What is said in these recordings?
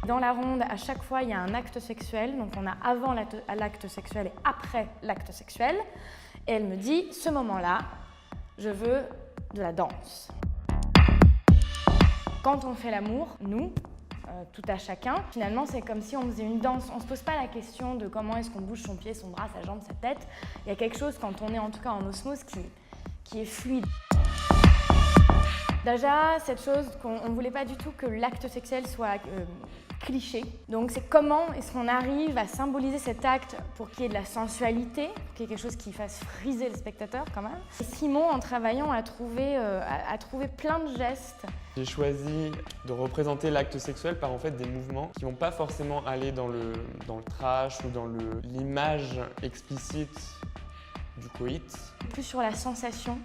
Dans la ronde, à chaque fois, il y a un acte sexuel. Donc on a avant l'acte sexuel et après l'acte sexuel. Et elle me dit, ce moment-là, je veux de la danse. Quand on fait l'amour, nous, tout à chacun, finalement c'est comme si on faisait une danse. On ne se pose pas la question de comment est-ce qu'on bouge son pied, son bras, sa jambe, sa tête. Il y a quelque chose, quand on est en tout cas en osmose, qui est fluide. Déjà, cette chose qu'on ne voulait pas du tout que l'acte sexuel soit cliché. Donc c'est comment est-ce qu'on arrive à symboliser cet acte pour qu'il y ait de la sensualité, pour qu'il y ait quelque chose qui fasse friser le spectateur quand même. Et Simon, en travaillant, a trouvé plein de gestes. J'ai choisi de représenter l'acte sexuel par en fait des mouvements qui vont pas forcément aller dans le trash ou dans l'image explicite du coït. Plus sur la sensation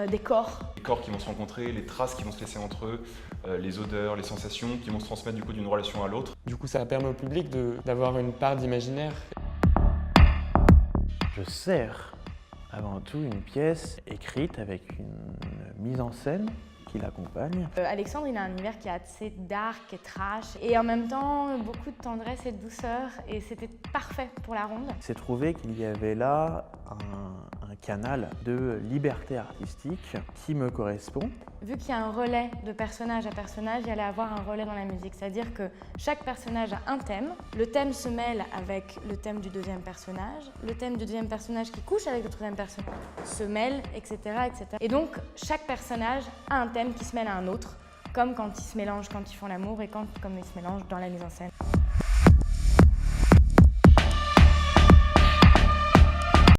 des corps. Les corps qui vont se rencontrer, les traces qui vont se laisser entre eux, les odeurs, les sensations qui vont se transmettre du coup d'une relation à l'autre. Du coup, ça permet au public d'avoir une part d'imaginaire. Je sers avant tout une pièce écrite avec une mise en scène qui l'accompagne. Alexandre, il a un univers qui est assez dark et trash et en même temps beaucoup de tendresse et de douceur et c'était parfait pour la ronde. C'est trouvé qu'il y avait là un canal de liberté artistique qui me correspond. Vu qu'il y a un relais de personnage à personnage, il y allait avoir un relais dans la musique. C'est-à-dire que chaque personnage a un thème. Le thème se mêle avec le thème du deuxième personnage. Le thème du deuxième personnage qui couche avec le troisième personnage se mêle, etc., etc. Et donc, chaque personnage a un thème qui se mêle à un autre, comme quand ils se mélangent quand ils font l'amour et comme ils se mélangent dans la mise en scène.